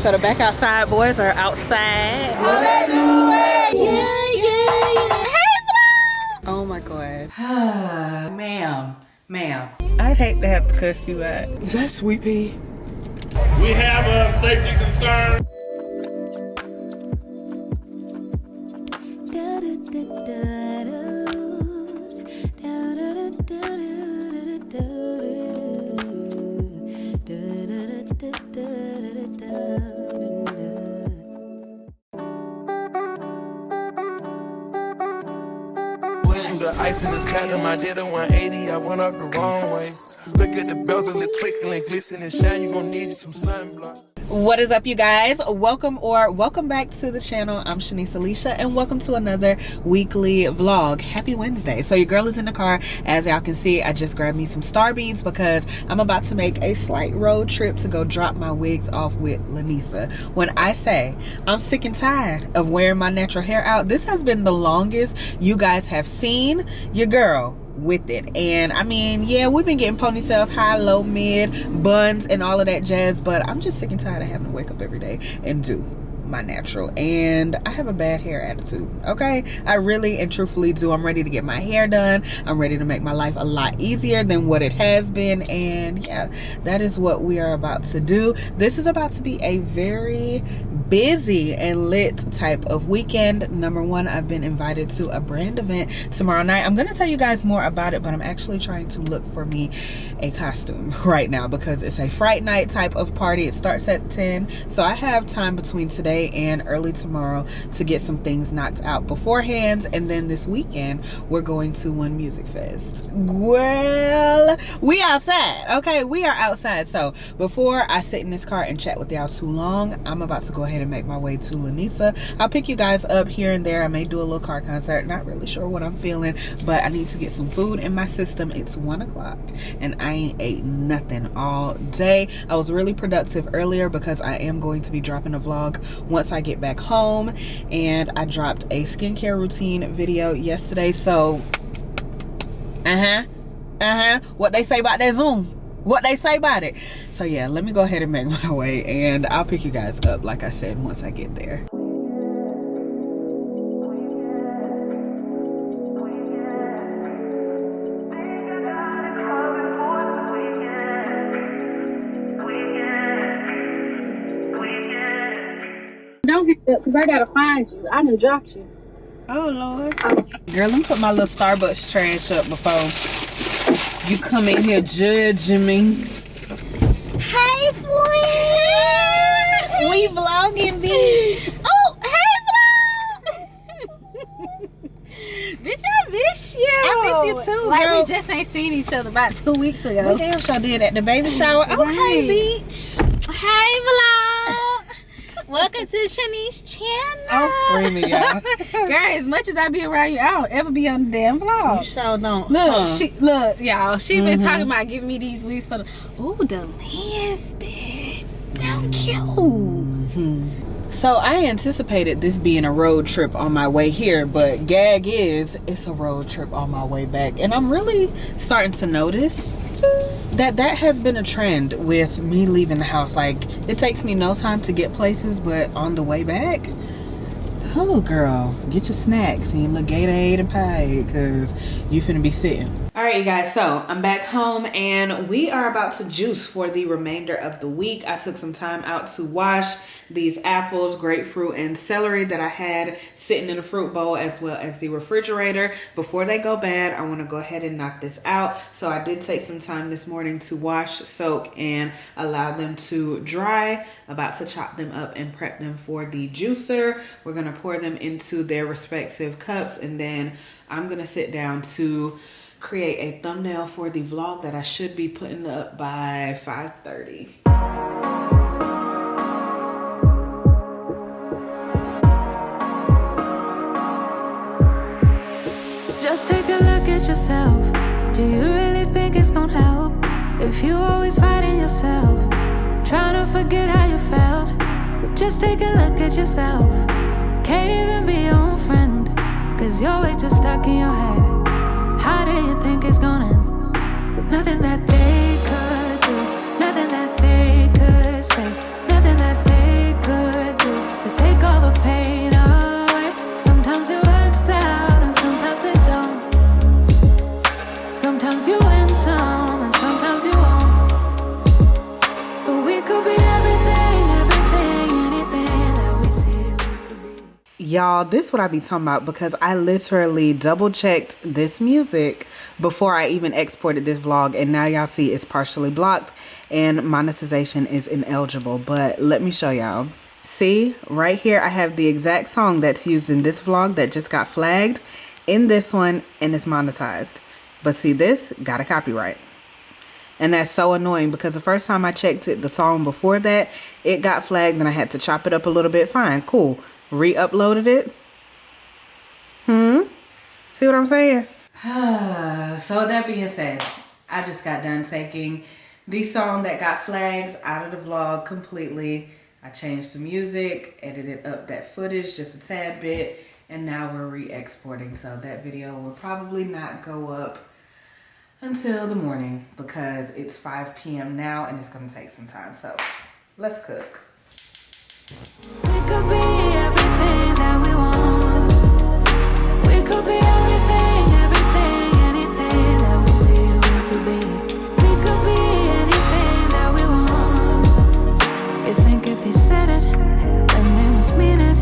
So the back outside boys are outside. Hallelujah. Yeah. Hey, oh my god. Ma'am. I'd hate to have to cuss you out. Is that Sweet Pea? We have a safety concern. The ice in this platinum, I did a 180, I went up the wrong way. Look at the bells and the twinkling, glisten and shine, you gon' need you some sunblock. What is up, you guys? Welcome back to the channel. I'm ShaniceAlisha, and welcome to another weekly vlog. Happy Wednesday. So your girl is in the car. As y'all can see, I just grabbed me some Star Beads because I'm about to make a slight road trip to go drop my wigs off with Lanisa. When I say I'm sick and tired of wearing my natural hair out, this has been the longest you guys have seen your girl with it. And I mean, yeah, we've been getting ponytails, high, low, mid, buns, and all of that jazz, but I'm just sick and tired of having to wake up every day and do my natural. And I have a bad hair attitude, okay? I really and truthfully do. I'm ready to get my hair done. I'm ready to make my life a lot easier than what it has been. And yeah, that is what we are about to do. This is about to be a very busy and lit type of weekend. Number one, I've been invited to a brand event tomorrow night. I'm gonna tell you guys more about it, but I'm actually trying to look for me a costume right now because it's a Fright night type of party. It starts at 10, so I have time between today and early tomorrow to get some things knocked out beforehand. And then this weekend we're going to One Music Fest. Well, we outside, okay? We are outside. So before I sit in this car and chat with y'all too long, I'm about to go ahead and make my way to Lanisa. I'll pick you guys up here and there. I may do a little car concert. Not really sure what I'm feeling, but I need to get some food in my system. It's 1 o'clock and I ain't ate nothing all day. I was really productive earlier because I am going to be dropping a vlog once I get back home, and I dropped a skincare routine video yesterday. So what they say about that Zoom, what they say about it. So yeah, let me go ahead and make my way, and I'll pick you guys up, like I said, once I get there. Don't hit up because I gotta find you. I done dropped you. Oh Lord. Girl, let me put my little Starbucks trash up before you come in here judging me. Hey friend! We vlogging this. Oh, hey vlog! Bitch, I miss you. I miss you too, like girl. We just ain't seen each other about 2 weeks ago. We damn sure did at the baby shower. Oh, Right. hey, bitch. Hey vlog! Welcome to Shanice channel. I'm screaming, y'all. Girl, as much as I be around you, I don't ever be on the damn vlog. You sure don't. Look, look, y'all. She been talking about giving me these wigs for the. Ooh, the lens, bitch. How cute. So I anticipated this being a road trip on my way here, but gag is, it's a road trip on my way back. And I'm really starting to notice that has been a trend with me leaving the house. Like, it takes me no time to get places, but on the way back, oh girl, get your snacks and your little Gatorade and pie, because you finna be sitting. All right, you guys, so I'm back home and we are about to juice for the remainder of the week. I took some time out to wash these apples, grapefruit, and celery that I had sitting in a fruit bowl as well as the refrigerator. Before they go bad, I want to go ahead and knock this out. So I did take some time this morning to wash, soak, and allow them to dry. About to chop them up and prep them for the juicer. We're going to pour them into their respective cups, and then I'm going to sit down to create a thumbnail for the vlog that I should be putting up by 5:30. Just take a look at yourself. Do you really think it's gonna help if you always fighting yourself, trying to forget how you felt? Just take a look at yourself. Can't even be your own friend, cause you're way too stuck in your head. How do you think it's gonna end? Nothing that they could do, nothing that they could say, nothing that they Y'all, this is what I be talking about, because I literally double checked this music before I even exported this vlog, and now y'all see it's partially blocked and monetization is ineligible. But let me show y'all. See right here, I have the exact song that's used in this vlog that just got flagged in this one, and it's monetized. But see, this got a copyright. And that's so annoying, because the first time I checked it, the song before that, it got flagged and I had to chop it up a little bit. Fine, cool. Re-uploaded it. See what I'm saying? So that being said, I just got done taking the song that got flags out of the vlog completely. I changed the music, edited up that footage just a tad bit, and now we're re-exporting. So that video will probably not go up until the morning, because it's 5 p.m. now and it's gonna take some time. So let's cook. We could be everything that we want. We could be everything, anything that we see we could be. We could be anything that we want. You think if they said it, then they must mean it.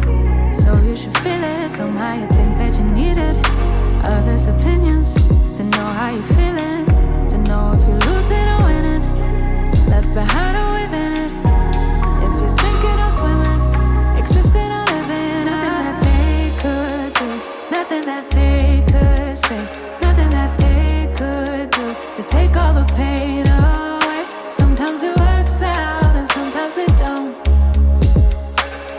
So you should feel it. Somehow you think that you need it. Others' opinions, to know how you're feeling, to know if you're losing or winning, left behind or within it. If you're sinking or swimming, existing or living. Nothing that they could do, nothing that they could say, nothing that they could do to take all the pain away. Sometimes it works out and sometimes it don't.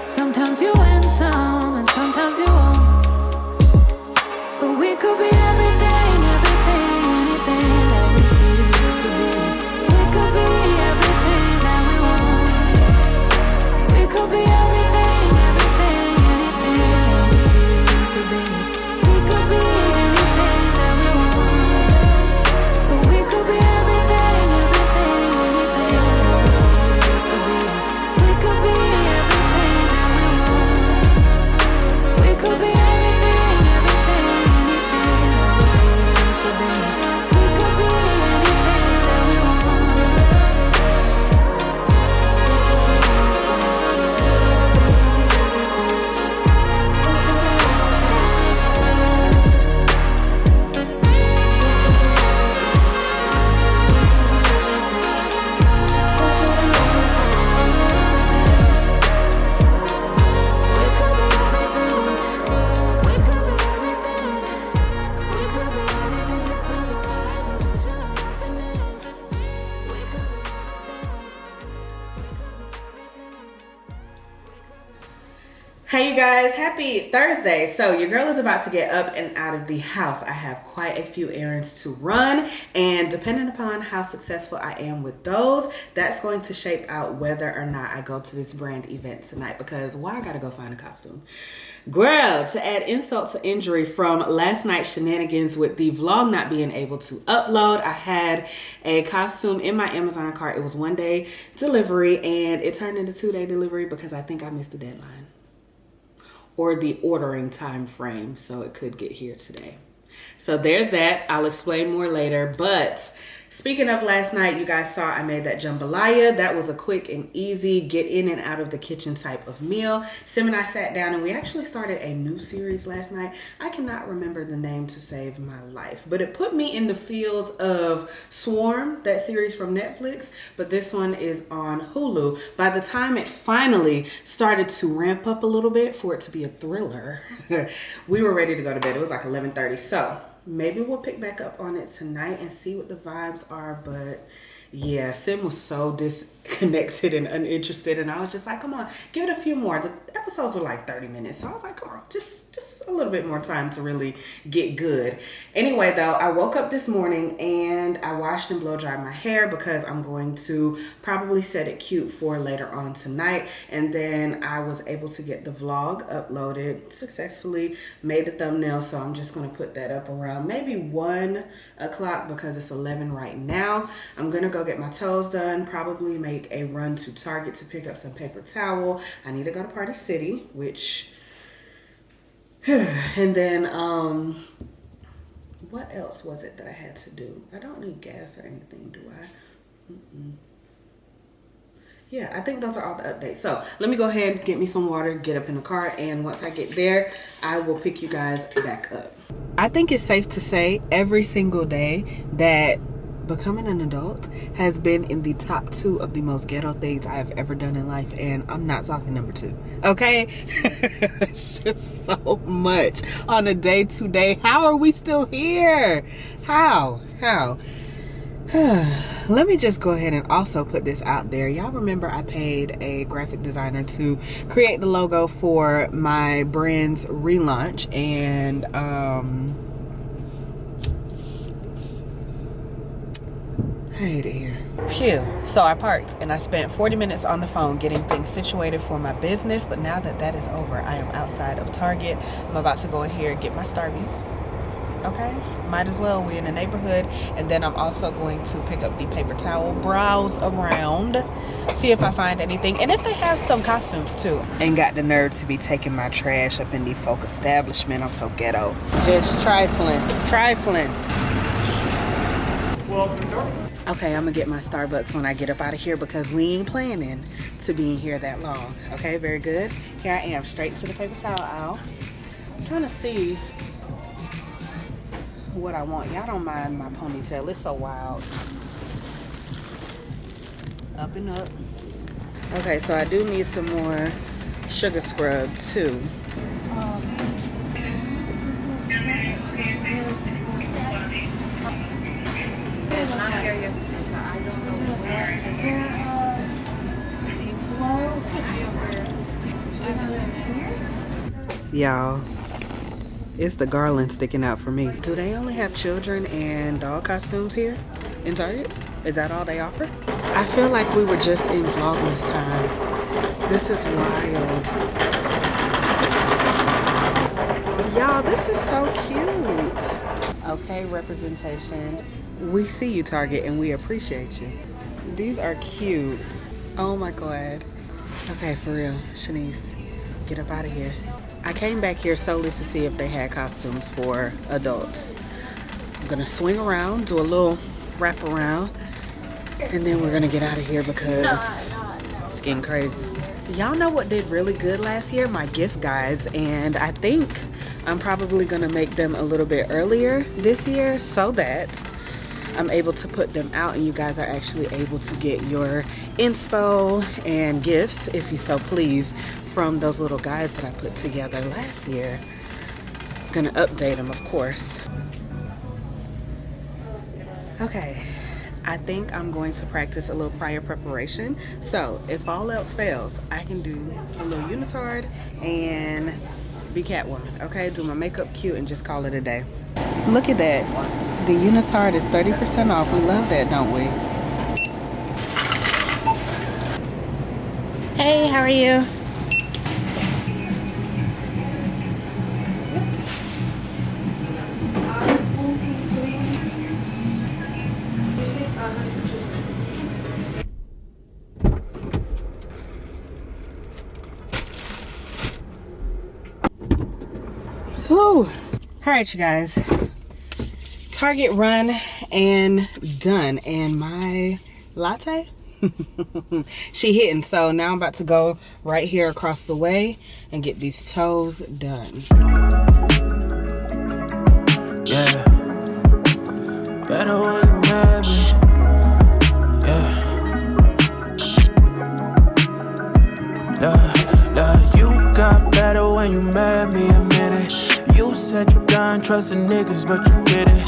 Sometimes you win some and sometimes you won't. But we could be everything, anything that we see we could be. We could be everything that we want. We could be everything, anything that we see we could be. We could be anything that we want. But we could be everything, anything that we see we could be. We could be everything that we want. We could be everything. Hey you guys, happy Thursday. So your girl is about to get up and out of the house. I have quite a few errands to run, and depending upon how successful I am with those, that's going to shape out whether or not I go to this brand event tonight, because why I gotta go find a costume. Girl, to add insult to injury from last night's shenanigans with the vlog not being able to upload, I had a costume in my Amazon cart. It was 1-day delivery and it turned into 2-day delivery because I think I missed the deadline or the ordering time frame, so it could get here today. So there's that. I'll explain more later. But speaking of last night, you guys saw I made that jambalaya. That was a quick and easy get in and out of the kitchen type of meal. Sim and I sat down and we actually started a new series last night. I cannot remember the name to save my life, but it put me in the fields of Swarm, that series from Netflix, but this one is on Hulu. By the time it finally started to ramp up a little bit for it to be a thriller, we were ready to go to bed. It was like 11:30. So maybe we'll pick back up on it tonight and see what the vibes are. But yeah, Sim was so disconnected and uninterested, and I was just like, come on, give it a few more. The episodes were like 30 minutes, so I was like, come on, just a little bit more time to really get good. Anyway, though, I woke up this morning and I washed and blow dried my hair because I'm going to probably set it cute for later on tonight. And then I was able to get the vlog uploaded successfully, made the thumbnail, so I'm just going to put that up around maybe 1 o'clock because it's 11 right now. I'm going to go get my toes done, probably make a run to Target to pick up some paper towel. I need to go to Party City, which and then what else was it that I had to do? I don't need gas or anything, do I? yeah, I think those are all the updates. So let me go ahead and get me some water, get up in the car, and once I get there, I will pick you guys back up. I think it's safe to say every single day that becoming an adult has been in the top 2 of the most ghetto things I have ever done in life, and I'm not talking number 2, okay? It's just so much on a day-to-day. How are we still here? How? Let me just go ahead and also put this out there. Y'all remember I paid a graphic designer to create the logo for my brand's relaunch, and I hate it here. Phew. So I parked and I spent 40 minutes on the phone getting things situated for my business, but now that that is over, I am outside of Target. I'm about to go in here and get my Starbies. Okay, might as well, we're in the neighborhood. And then I'm also going to pick up the paper towel, browse around, see if I find anything, and if they have some costumes too. Ain't got the nerve to be taking my trash up in the folk establishment. I'm so ghetto. Just trifling. Okay, I'm gonna get my Starbucks when I get up out of here because we ain't planning to be in here that long. Okay, very good. Here I am, straight to the paper towel aisle. I'm trying to see what I want. Y'all don't mind my ponytail, it's so wild. Up and up. Okay, so I do need some more sugar scrub too. Y'all, it's the garland sticking out for me. Do they only have children and dog costumes here in Target? Is that all they offer? I feel like we were just in Vlogmas time. This is wild. Y'all, this is so cute. Okay, representation. We see you, Target, and we appreciate you. These are cute. Oh my God. Okay, for real, Shanice, get up out of here. I came back here solely to see if they had costumes for adults. I'm gonna swing around, do a little wrap around, and then we're gonna get out of here because it's getting crazy. Y'all know what did really good last year? My gift guides, and I think I'm probably gonna make them a little bit earlier this year so that I'm able to put them out and you guys are actually able to get your inspo and gifts, if you so please, from those little guides that I put together last year. I'm gonna update them, of course. Okay, I think I'm going to practice a little prior preparation. So if all else fails, I can do a little unitard and be Catwoman. Okay, do my makeup cute and just call it a day. Look at that. The unitard is 30% off. We love that, don't we? Hey, how are you? Whew. All right, you guys. Target run and done. And my latte, she hitting. So now I'm about to go right here across the way and get these toes done. Yeah. Better when you mad me. Yeah. You got better when you mad me, admit it. You said you done trusting niggas, but you didn't.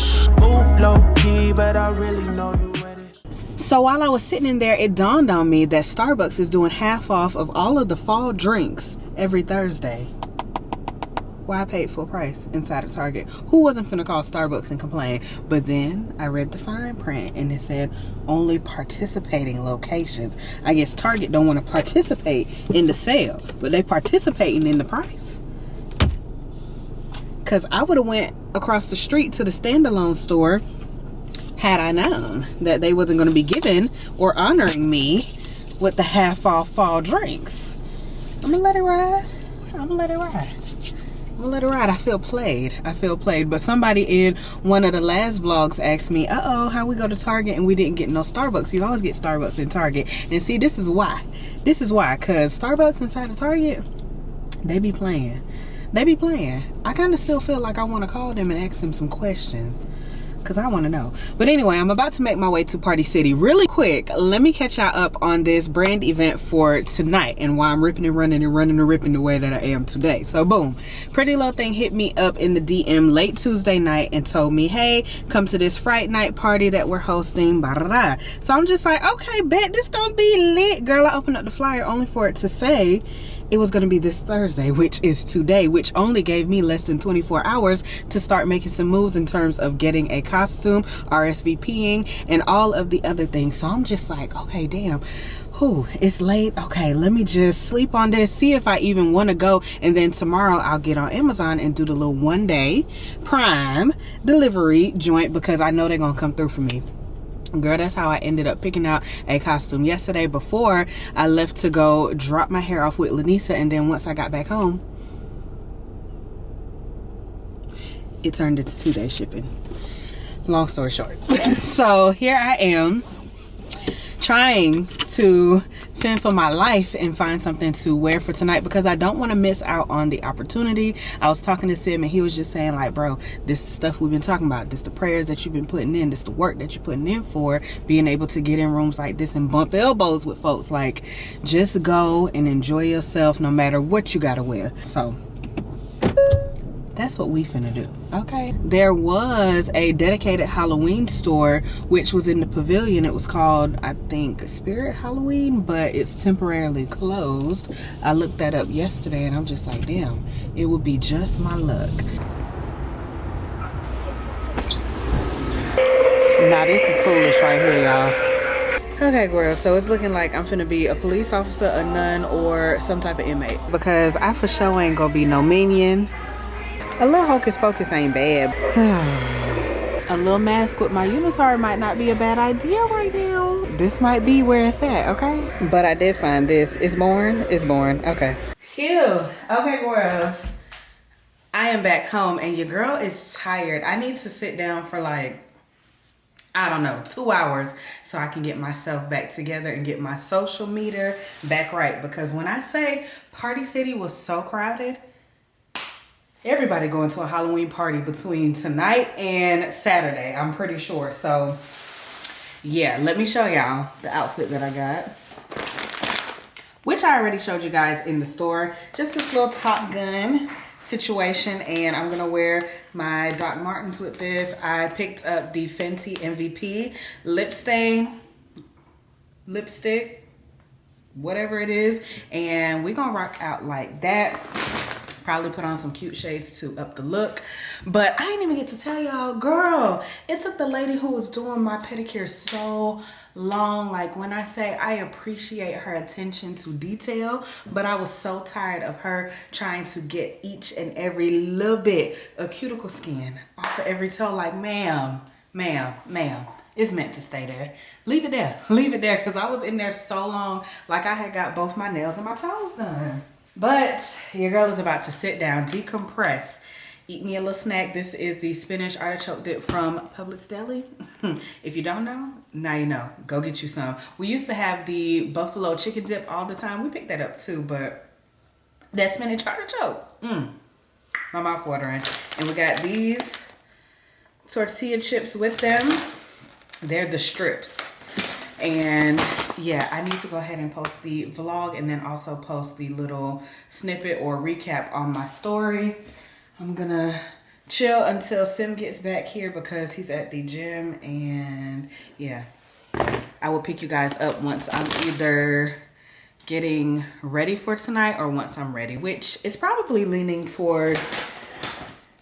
Move low key, but I really know you with it. So while I was sitting in there, it dawned on me that Starbucks is doing half off of all of the fall drinks every Thursday. Why I paid full price inside of Target. Who wasn't finna call Starbucks and complain? But then I read the fine print and it said only participating locations. I guess Target don't want to participate in the sale, but they participating in the price. Cause I would have went across the street to the standalone store had I known that they wasn't going to be giving or honoring me with the half off fall drinks. I'm gonna let it ride. gonna let it ride. I feel played. But somebody in one of the last vlogs asked me, how we go to Target and we didn't get no Starbucks. You always get Starbucks in Target. And see, this is why, because Starbucks inside of Target, they be playing. I kind of still feel like I want to call them and ask them some questions, because I want to know. But anyway, I'm about to make my way to Party City really quick. Let me catch y'all up on this brand event for tonight and why I'm ripping and running and ripping the way that I am today. So boom, pretty little thing hit me up in the DM late Tuesday night and told me, hey, come to this Fright Night party that we're hosting, blah, blah, blah. So I'm just like, okay, bet this gonna be lit. Girl, I opened up the flyer only for it to say it was going to be this Thursday, which is today, which only gave me less than 24 hours to start making some moves in terms of getting a costume, RSVPing, and all of the other things. So I'm just like, okay, damn. Whew, it's late. Okay, let me just sleep on this, see if I even want to go. And then tomorrow I'll get on Amazon and do the little 1-day Prime delivery joint, because I know they're going to come through for me. Girl, that's how I ended up picking out a costume yesterday before I left to go drop my hair off with Lanisa. And then once I got back home, it turned into 2-day shipping. Long story short. So here I am trying to fend for my life and find something to wear for tonight, because I don't want to miss out on the opportunity. I was talking to Sim and he was just saying, like, bro, this is stuff we've been talking about. This the prayers that you've been putting in. This the work that you're putting in for being able to get in rooms like this and bump elbows with folks. Like, just go and enjoy yourself no matter what you gotta wear. So that's what we finna do, okay? There was a dedicated Halloween store which was in the pavilion. It was called, I think, Spirit Halloween, but it's temporarily closed. I looked that up yesterday and I'm just like, damn, it would be just my luck. Now this is foolish right here, y'all. Okay, girl, so it's looking like I'm finna be a police officer, a nun, or some type of inmate, because I for sure ain't gonna be no minion. A little hocus pocus ain't bad. A little mask with my unitard might not be a bad idea right now. This might be where it's at, okay? But I did find this. It's born. Okay. Phew. Okay, girls. I am back home and your girl is tired. I need to sit down for like, I don't know, 2 hours so I can get myself back together and get my social meter back right. Because when I say Party City was so crowded, everybody going to a Halloween party between tonight and Saturday, I'm pretty sure. So yeah, let me show y'all the outfit that I got, which I already showed you guys in the store. Just this little Top Gun situation, and I'm gonna wear my Doc Martens with this. I picked up the Fenty MVP lipstick, whatever it is, and we're gonna rock out like that. Probably put on some cute shades to up the look. But I didn't even get to tell y'all, girl, it took the lady who was doing my pedicure so long. Like, when I say I appreciate her attention to detail, but I was so tired of her trying to get each and every little bit of cuticle skin off of every toe. Like, ma'am, it's meant to stay there. Leave it there, because I was in there so long, like I had got both my nails and my toes done. But your girl is about to sit down, decompress, eat me a little snack. This is the spinach artichoke dip from Publix Deli. If you don't know, now you know. Go get you some. We used to have the buffalo chicken dip all the time. We picked that up too, but that spinach artichoke, my mouth watering. And we got these tortilla chips with them. They're the strips. And yeah, I need to go ahead and post the vlog and then also post the little snippet or recap on my story. I'm gonna chill until Sim gets back here because he's at the gym, and yeah, I will pick you guys up once I'm either getting ready for tonight or once I'm ready, which is probably leaning towards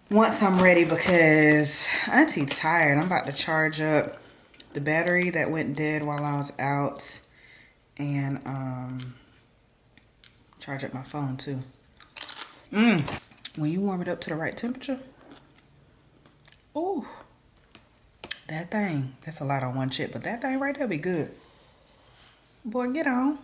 once I'm ready, because Auntie tired. I'm about to charge up the battery that went dead while I was out, and charge up my phone too. When you warm it up to the right temperature, ooh, that thing, that's a lot on one chip, but that thing right there be good. Boy, get on.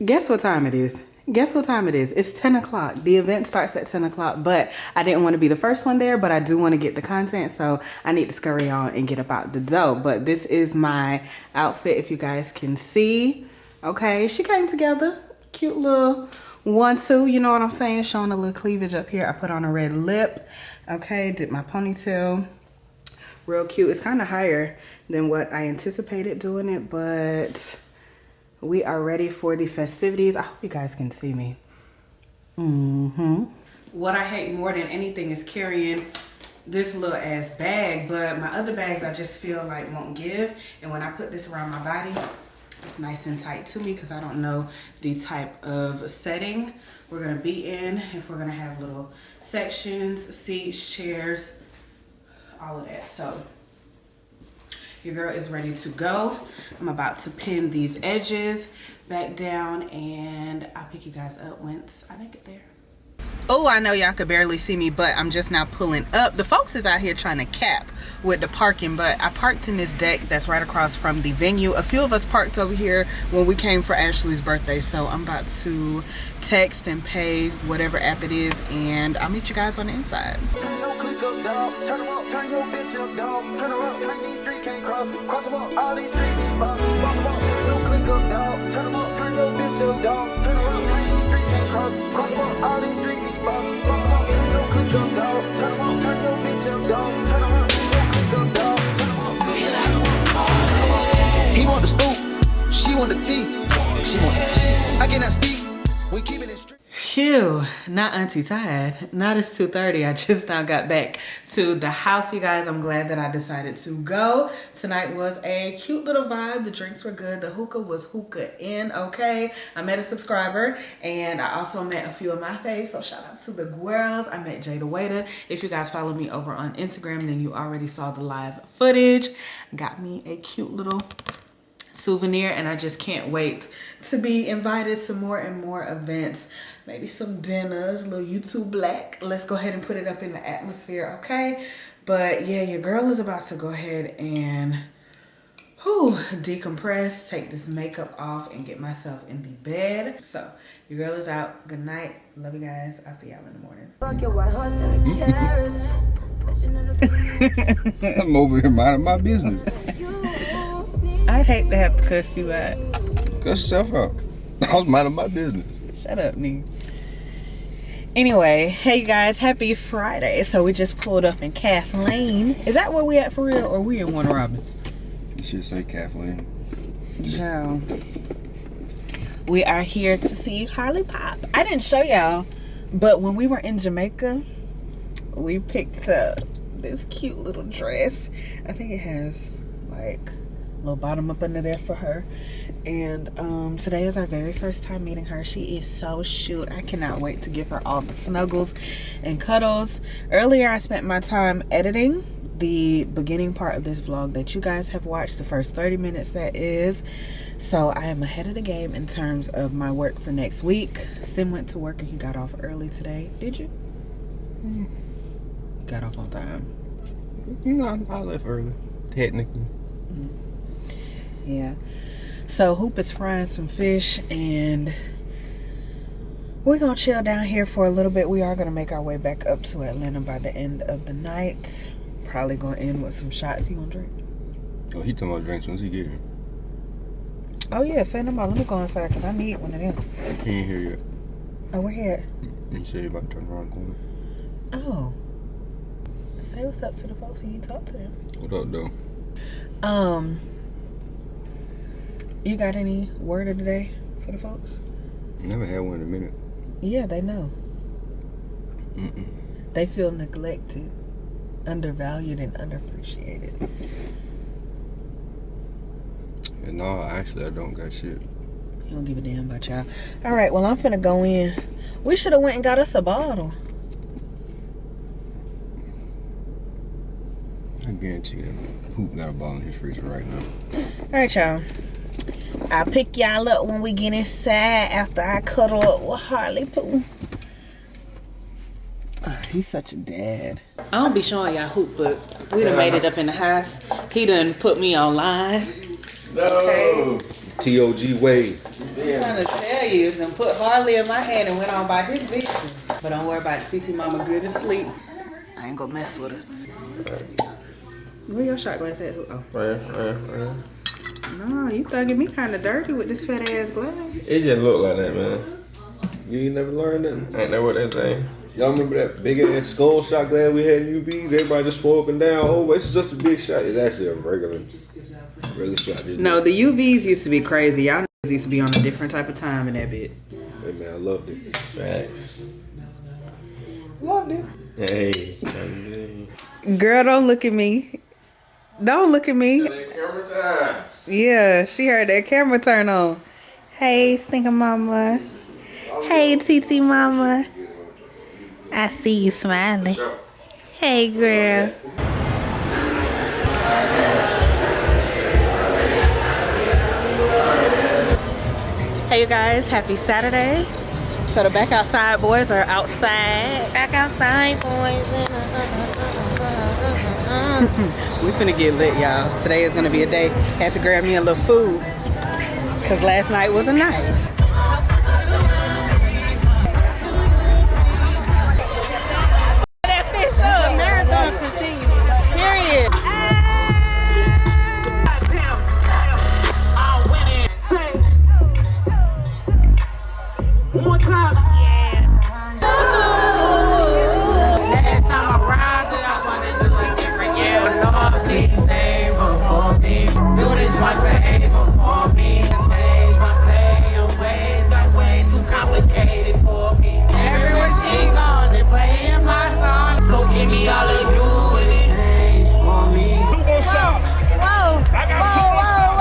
Guess what time it is? Guess what time it is? It's 10 o'clock. The event starts at 10 o'clock, but I didn't want to be the first one there, but I do want to get the content, so I need to scurry on and get up out the door. But this is my outfit, if you guys can see. Okay, she came together. Cute little 1-2, you know what I'm saying? Showing a little cleavage up here. I put on a red lip. Okay, did my ponytail. Real cute. It's kind of higher than what I anticipated doing it, but we are ready for the festivities. I hope you guys can see me. What I hate more than anything is carrying this little ass bag, but my other bags I just feel like won't give. And when I put this around my body, it's nice and tight to me because I don't know the type of setting we're gonna be in. If we're gonna have little sections, seats, chairs, all of that. So your girl is ready to go. I'm about to pin these edges back down and I'll pick you guys up once I make it there. Oh, I know y'all could barely see me, but I'm just now pulling up. The folks is out here trying to cap with the parking, but I parked in this deck that's right across from the venue. A few of us parked over here when we came for Ashley's birthday, so I'm about to text and pay whatever app it is, and I'll meet you guys on the inside. He want the scoop, she want the tea, she want the tea. I cannot speak, we keeping it straight. Phew, not auntie tired. Not it's 2:30. I just now got back to the house, you guys. I'm glad that I decided to go. Tonight was a cute little vibe. The drinks were good. The hookah was hookah in, okay? I met a subscriber and I also met a few of my faves, so shout out to the girls. I met Jada Waiter. If you guys follow me over on Instagram, then you already saw the live footage. Got me a cute little souvenir and I just can't wait to be invited to more and more events. Maybe some dinners, a little YouTube black. Let's go ahead and put it up in the atmosphere, okay? But yeah, your girl is about to go ahead and decompress, take this makeup off and get myself in the bed. So your girl is out. Good night. Love you guys. I'll see y'all in the morning. I'm over here minding my business. I'd hate to have to cuss you out. Cuss yourself out. I was minding my business. Shut up, nigga. Anyway, hey guys, happy Friday. So we just pulled up in Kathleen. Is that where we at for real, or we in Warner Robins? You should say Kathleen. So we are here to see Harley Pop. I didn't show y'all, but when we were in Jamaica, we picked up this cute little dress. I think it has like a little bottom up under there for her. And today is our very first time meeting her. She is so cute. I cannot wait to give her all the snuggles and cuddles. Earlier I spent my time editing the beginning part of this vlog that you guys have watched, the first 30 minutes that is. So I am ahead of the game in terms of my work for next week. Sim went to work and he got off early today. Did you? Got off on time. You know, I left early, technically. Yeah. So Hoop is frying some fish and we're gonna chill down here for a little bit. We are gonna make our way back up to Atlanta by the end of the night. Probably gonna end with some shots. You gonna drink? Oh, he talking about drinks once he get here. Oh yeah, say no more. Let me go inside because I need one of them. He ain't here yet. Oh, we're here. He said he about to turn around the corner. Oh. Say what's up to the folks and you talk to them. What up, though? You got any word of the day for the folks? Never had one in a minute. Yeah, they know. They feel neglected, undervalued, and underappreciated. And no, actually, I don't got shit. You don't give a damn about y'all. All right, well, I'm finna go in. We should have went and got us a bottle. I guarantee you, Hoop got a ball in his freezer right now. All right, y'all. I'll pick y'all up when we get inside after I cuddle up with Harley Poo. He's such a dad. I don't be showing y'all Hoop, but we done made it up in the house. He done put me online. No. Okay. TOG Wade. I'm trying to tell you, and put Harley in my hand and went on by his business. But don't worry about it. TT Mama good asleep. I ain't gonna mess with her. Where your shot glass at? Oh. Right. No, you thugging me kind of dirty with this fat ass glass. It just look like that, man. You ain't never learned nothing? Ain't that what they say? Y'all remember that big ass skull shot glass we had in UVs? Everybody just swore up and down. Oh, it's just a big shot. It's actually a regular shot. No, the UVs used to be crazy. Y'all used to be on a different type of time in that bit. Hey man, I loved it. Facts. Loved it. Hey. Girl, don't look at me. Don't look at me. Camera time. Yeah, she heard that camera turn on. Hey, Stinker Mama. Hey, TT Mama. I see you smiling. Hey, girl. Hey, you guys. Happy Saturday. So the Back Outside boys are outside. Back outside boys. We finna get lit, y'all. Today is gonna be a day. Had to grab me a little food, cause last night was a night. That fish up. The marathon continues. Period. One more time. Last time I ride, I wanna do it different. Yeah, Lord, please save her for me. Do this one favor for me. Change my play ways. I'm way too complicated for me. Everywhere she gone, they playing my song. So give me all of you and it change for me. Two more songs. Whoa. I got two more songs.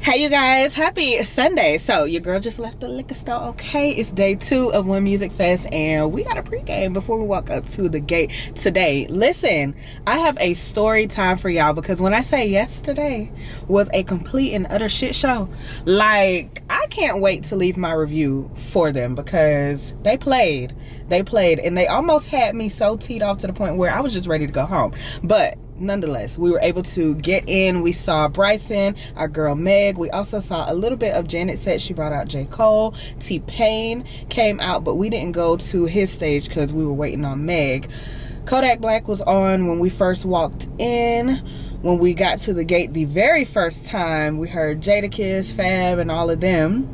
Hey you guys, happy Sunday. So your girl just left the liquor store. Okay, it's day 2 of One Music Fest and we got a pregame before we walk up to the gate today. Listen, I have a story time for y'all because when I say yesterday was a complete and utter shit show, like I can't wait to leave my review for them because they played and they almost had me so teed off to the point where I was just ready to go home. But nonetheless, we were able to get in. We saw Bryson, our girl Meg. We also saw a little bit of Janet's set. She brought out J. Cole. T-Pain came out, but we didn't go to his stage because we were waiting on Meg. Kodak Black was on when we first walked in. When we got to the gate the very first time, we heard Jadakiss, Fab, and all of them.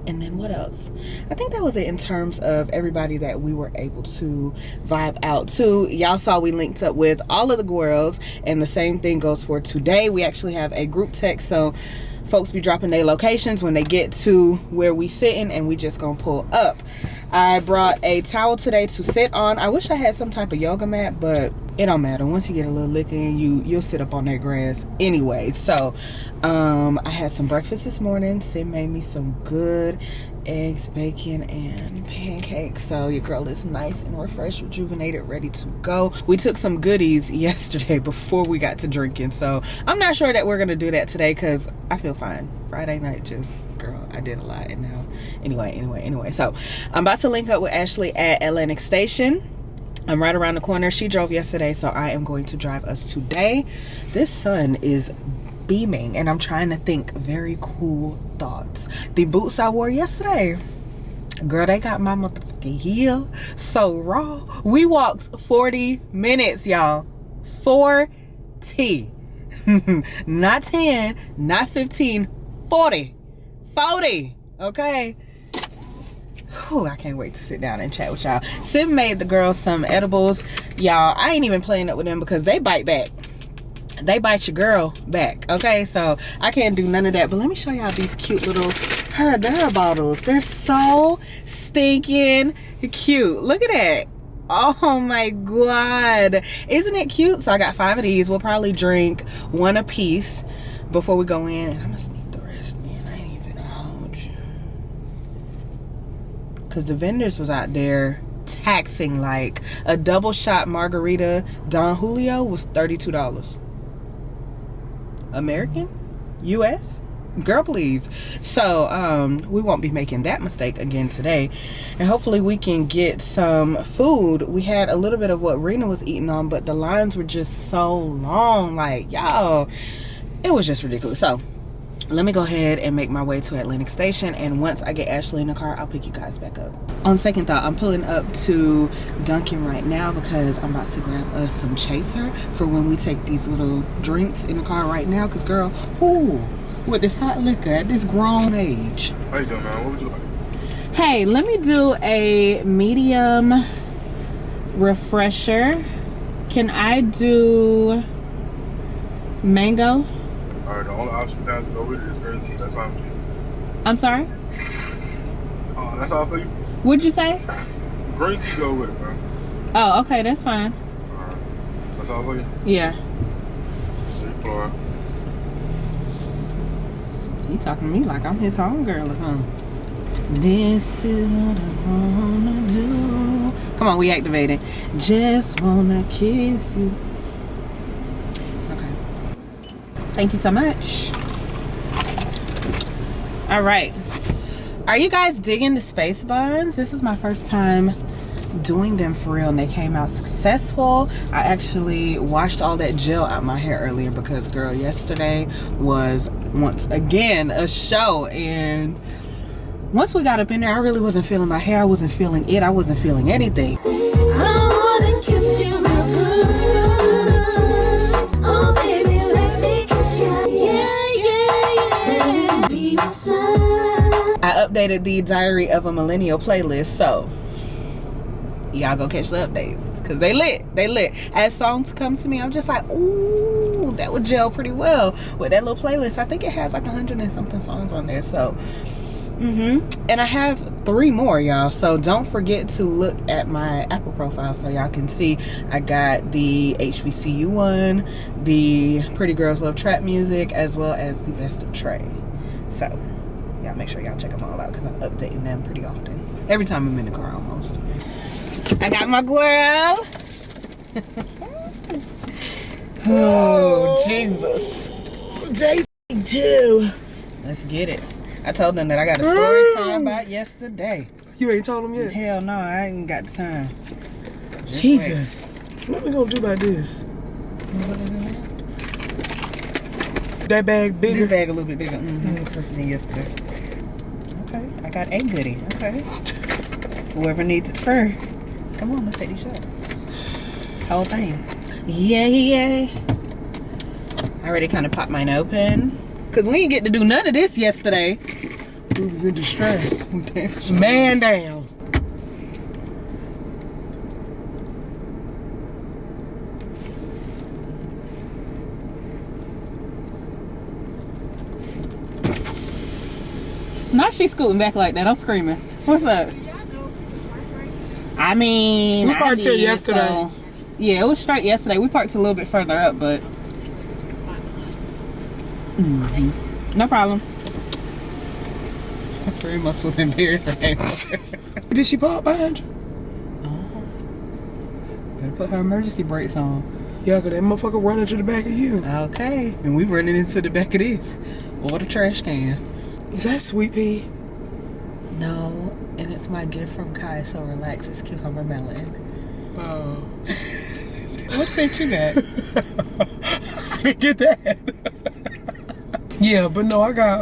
And then what else? I think that was it in terms of everybody that we were able to vibe out to. Y'all saw we linked up with all of the girls, and the same thing goes for today. We actually have a group text, so folks be dropping their locations when they get to where we sitting, and we just gonna pull up. I brought a towel today to sit on. I wish I had some type of yoga mat, but it don't matter. Once you get a little lick in, you'll sit up on that grass anyway. So I had some breakfast this morning. Sid made me some good eggs, bacon, and pancakes. So your girl is nice and refreshed, rejuvenated, ready to go. We took some goodies yesterday before we got to drinking, so I'm not sure that we're gonna do that today because I feel fine. Friday night, just, girl, I did a lot. And now anyway, so I'm about to link up with Ashley at Atlantic Station. I'm right around the corner. She drove yesterday, so I am going to drive us today. This sun is beaming, and I'm trying to think very cool thoughts. The boots I wore yesterday, girl, they got my motherfucking heel so raw. We walked 40 minutes, y'all. 40. Not 10, not 15, 40. Okay? Whew, I can't wait to sit down and chat with y'all. Sim made the girls some edibles. Y'all, I ain't even playing up with them because they bite back. They bite your girl back, okay? So I can't do none of that. But let me show y'all these cute little Herradura bottles. They're so stinking cute. Look at that. Oh my god, isn't it cute? So I got 5 of these. We'll probably drink 1 a piece before we go in, and I'm gonna sneak the rest in. I ain't even hold you, because the vendors was out there taxing. Like a double shot margarita Don Julio was $32 American, US. Girl, please. So we won't be making that mistake again today, and hopefully we can get some food. We had a little bit of what Rena was eating on, but the lines were just so long, like, y'all, it was just ridiculous. So let me go ahead and make my way to Atlantic Station, and once I get Ashley in the car, I'll pick you guys back up. On second thought, I'm pulling up to Dunkin' right now because I'm about to grab us some chaser for when we take these little drinks in the car right now, because girl, ooh, with this hot liquor at this grown age. How you doing, man? What would you like? Hey, let me do a medium refresher. Can I do mango? Alright, the only option you have to go with it is green tea. That's fine with you. I'm sorry? That's all for you? What'd you say? Green tea go with it, man. Oh, okay, that's fine. Alright. That's all for you? Yeah. 3-4. He talking to me like I'm his homegirl or something. This is what I wanna do. Come on, we activated. Just wanna kiss you. Okay. Thank you so much. All right. Are you guys digging the space buns? This is my first time doing them for real, and they came out successful. I actually washed all that gel out my hair earlier because, girl, yesterday was once again a show, and once we got up in there, I really wasn't feeling my hair. I wasn't feeling it. I wasn't feeling anything. I wanna kiss you real good. Oh baby, let me kiss you. Yeah. Be my son. I updated the Diary of a Millennial playlist, so y'all go catch the updates because they lit. As songs come to me, I'm just like, ooh, that would gel pretty well with that little playlist. I think it has like 100 and something songs on there. So and I have 3 more, y'all, so don't forget to look at my Apple profile so y'all can see. I got the HBCU one, the Pretty Girls Love Trap Music, as well as the Best of Trey. So y'all make sure y'all check them all out because I'm updating them pretty often, every time I'm in the car almost. I got my girl. Oh, Jesus. J2. Let's get it. I told them that I got a story time by yesterday. You ain't told them yet? Hell no, I ain't got the time. Just Jesus. What we gonna do about this? That bag bigger? This bag a little bit bigger than yesterday. Okay, I got a goodie. Okay. Whoever needs it first. Come on, let's take these shots. Whole thing. Yeah. I already kind of popped mine open. Because we didn't get to do none of this yesterday. We was in distress. Man down. Not she scooting back like that. I'm screaming. What's up? I mean, we parked till yesterday. So, yeah, it was straight yesterday. We parked a little bit further up, but no problem. Very much was embarrassing. Did she park behind you? Better put her emergency brakes on. Yeah, cause that motherfucker running to the back of you. Okay, and we running into the back of this or the trash can. Is that sweet pea? No, and it's my gift from Kai. So relax, it's cucumber melon. Oh, what scent you got? I didn't get that. Yeah, but no, I got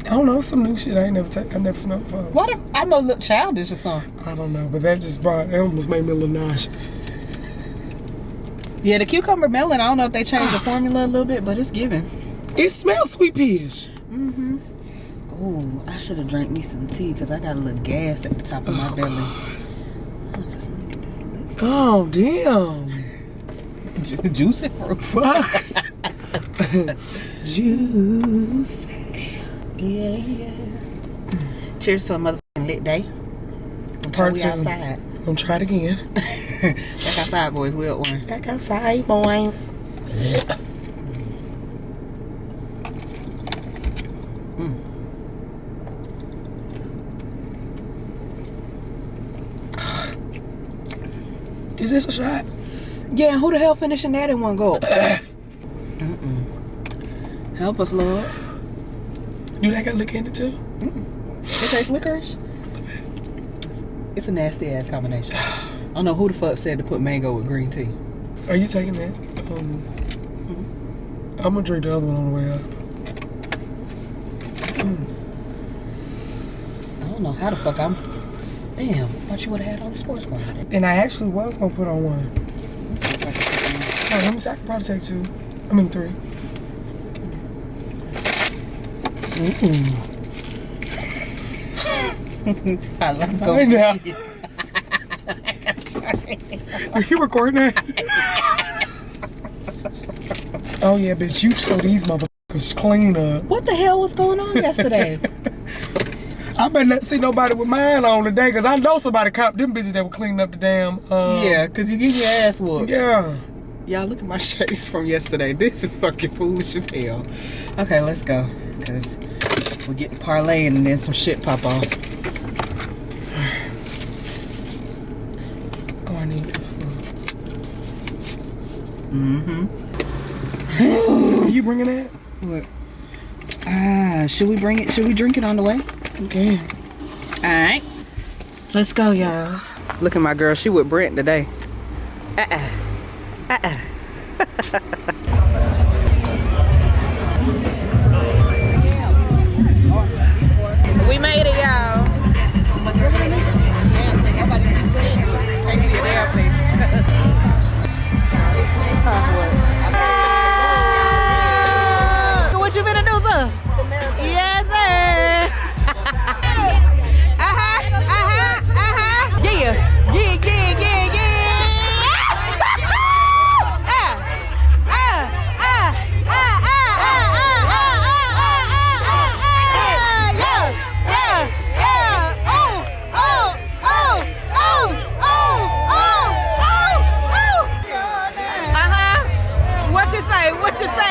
I don't know, some new shit I never smelled before. What if I'm gonna look childish or something? I don't know, but that almost made me a little nauseous. Yeah, the cucumber melon, I don't know if they changed the formula a little bit, but it's giving. It smells sweet peas. Mm-hmm. Ooh, I should have drank me some tea because I got a little gas at the top of my belly. Oh, damn. Juicy fruit. Fuck. Juicy. Yeah. Cheers to a motherfucking lit day. Part 2. Outside. Gonna try it again. Back outside, boys. We'll one. Back outside, boys. Is this a shot? Yeah, who the hell finishing that in one go? Help us, Lord. Do that got liquor in it too? It tastes licorice. It's a nasty ass combination. I don't know who the fuck said to put mango with green tea. Are you taking that? I'm gonna drink the other one on the way up. I don't know how the fuck I'm. Damn, thought you would have had on the sports bar. And I actually was gonna put on one. Oh, let me see, I can probably take 2. I mean 3. I love going. Now. Are you recording that? Oh yeah, bitch, you told these motherfuckers clean up. What the hell was going on yesterday? I better not see nobody with mine on today, cause I know somebody copped them bitches that were cleaning up the damn. Yeah, cause you get your ass whooped. Yeah. Y'all look at my shades from yesterday. This is fucking foolish as hell. Okay, let's go, cause we're getting parlaying and then some shit pop off. Oh, I need this one. Mm-hmm. Are you bringing that? What? Should we bring it? Should we drink it on the way? Okay. Alright. Let's go, y'all. Look at my girl. She with Brent today. We made it, y'all. What you finna do, sir? Yes, sir. Yeah.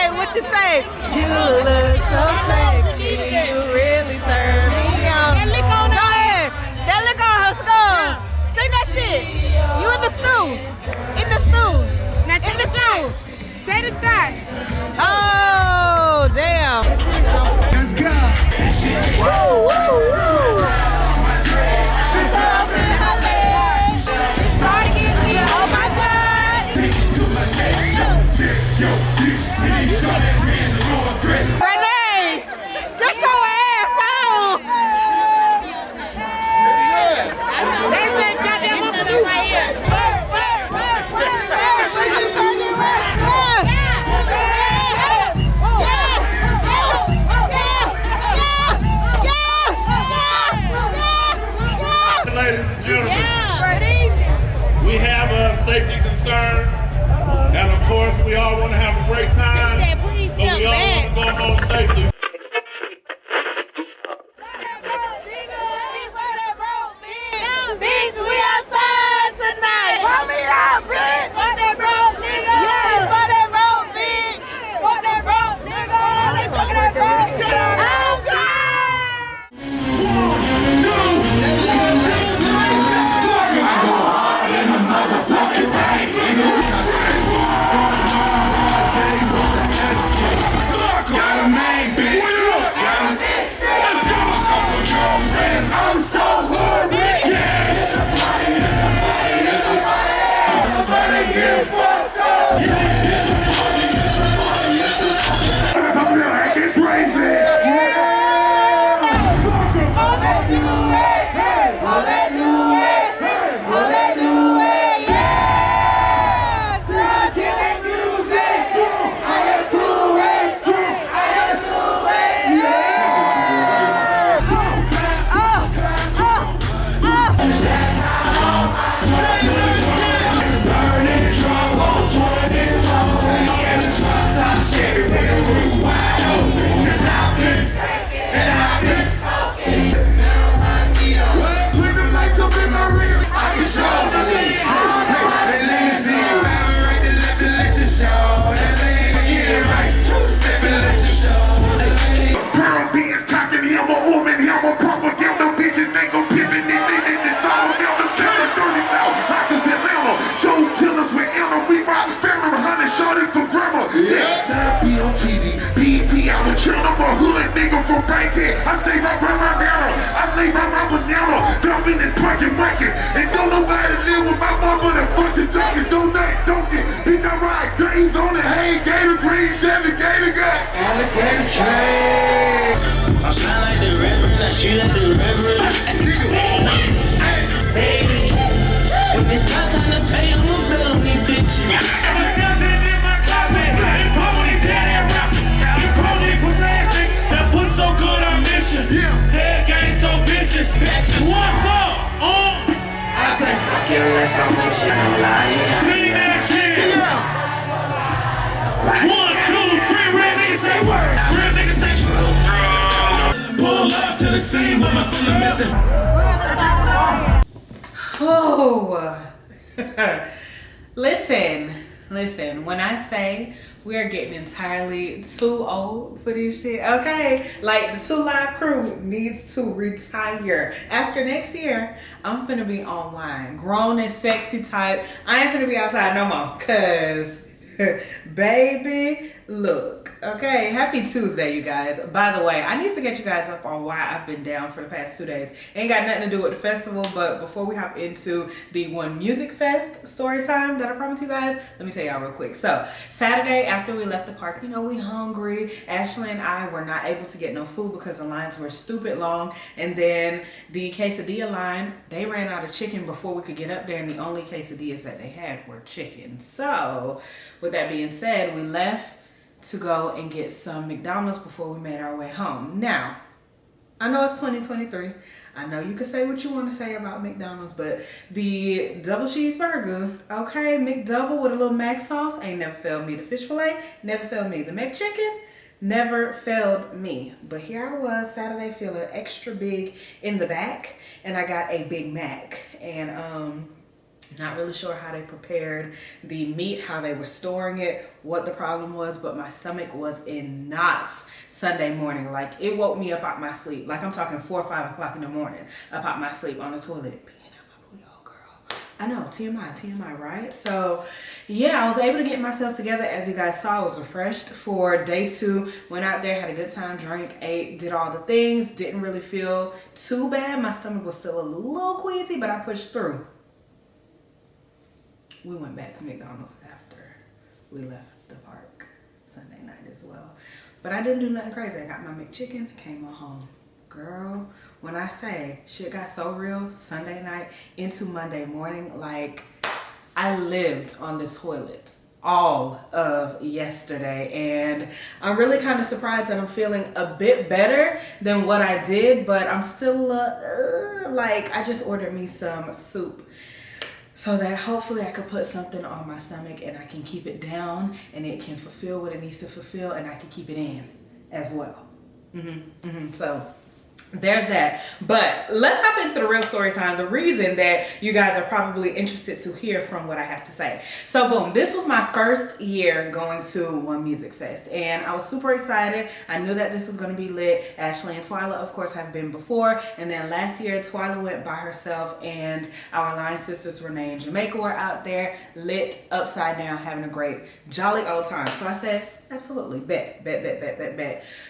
What you say? You look so sexy. You really serve me on. That lick on her. Go ahead. That lick on her skull. Say that shit. You in the stew. In the stew. Now in the stew. Say the shot. Oh, damn. Let's go. Woo, woo, woo. Oh my God. Renee, get your ass on! They said goddamn up to right here. money for grandma. Yeah. Now I be on TV, BET, I'm a chill, I'm a hood nigga from Bankhead. I stay right by my nana, I lay by my banana, dumping and parking buckets. And don't nobody live with my mama, a bunch of junkies. Don't get, bitch, I ride grains on the hay, gator green, Chevy, gator gut. Alligator train. I sound like the rapper, now shoot at the rapper. When it's my time to pay, I'ma bet on these bitches. That put so good on mission. That game so vicious. What's up? I say fuck you unless I'm with you, no lie. Sing that shit. 1, 2, 3, real niggas say word. Real niggas say true. Pull up to the scene with my son missing. Oh, listen, when I say we are getting entirely too old for this shit, okay? Like, the 2 Live crew needs to retire. After next year, I'm finna be online. Grown and sexy type. I ain't finna be outside no more, cause baby, look, okay, happy Tuesday, you guys. By the way, I need to get you guys up on why I've been down for the past 2 days. Ain't got nothing to do with the festival, but before we hop into the One Music Fest story time that I promised you guys, let me tell y'all real quick. So Saturday, after we left the park, you know, we hungry. Ashley and I were not able to get no food because the lines were stupid long, and then the quesadilla line, they ran out of chicken before we could get up there, and the only quesadillas that they had were chicken. So with that being said, we left to go and get some McDonald's before we made our way home. Now, I know it's 2023. I know you can say what you want to say about McDonald's, but the double cheeseburger, okay, McDouble with a little mac sauce, ain't never failed me. The fish fillet, never failed me. The McChicken, never failed me. But here I was Saturday feeling extra big in the back, and I got a Big Mac. And not really sure how they prepared the meat, how they were storing it, what the problem was, but my stomach was in knots Sunday morning. Like, it woke me up out my sleep. Like, I'm talking 4 or 5 o'clock in the morning, up out my sleep on the toilet. I know, TMI, right? So yeah, I was able to get myself together. As you guys saw, I was refreshed for day 2. Went out there, had a good time, drank, ate, did all the things. Didn't really feel too bad. My stomach was still a little queasy, but I pushed through. We went back to McDonald's after we left the park Sunday night as well. But I didn't do nothing crazy. I got my McChicken, came on home. Girl, when I say shit got so real Sunday night into Monday morning, like, I lived on this toilet all of yesterday, and I'm really kind of surprised that I'm feeling a bit better than what I did, but I'm still like, I just ordered me some soup so that hopefully I could put something on my stomach and I can keep it down and it can fulfill what it needs to fulfill, and I can keep it in as well. So there's that. But let's hop into the real story time, the reason that you guys are probably interested to hear from what I have to say. So boom, this was my first year going to One Music Fest, and I was super excited. I knew that this was going to be lit. Ashley and Twyla, of course, have been before, and then last year Twyla went by herself, and our line sisters Renee and Jamaica were out there, lit, upside down, having a great jolly old time. So I said, absolutely, bet.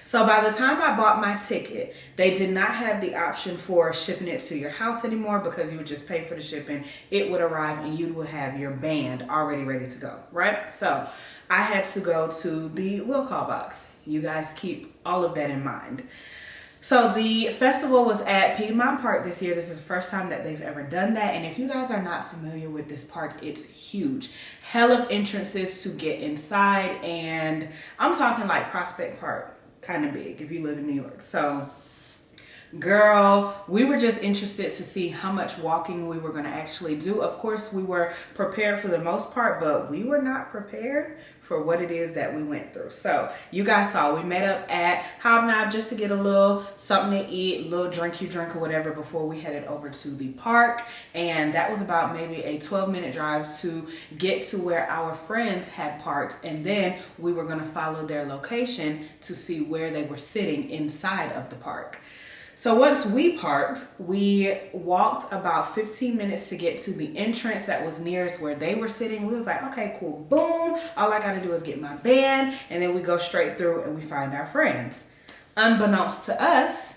So by the time I bought my ticket, they did not have the option for shipping it to your house anymore, because you would just pay for the shipping. It would arrive and you would have your band already ready to go, right? So I had to go to the will call box. You guys keep all of that in mind. So the festival was at Piedmont Park this year. This is the first time that they've ever done that. And if you guys are not familiar with this park, it's huge. Hell of entrances to get inside. And I'm talking like Prospect Park, kind of big if you live in New York. So girl, we were just interested to see how much walking we were going to actually do. Of course, we were prepared for the most part, but we were not prepared for what it is that we went through. So you guys saw, we met up at Hobnob just to get a little something to eat, a little drink or whatever before we headed over to the park. And that was about maybe a 12-minute drive to get to where our friends had parked. And then we were going to follow their location to see where they were sitting inside of the park. So once we parked, we walked about 15 minutes to get to the entrance that was nearest where they were sitting. We was like, okay, cool, boom. All I gotta do is get my band, and then we go straight through and we find our friends. Unbeknownst to us,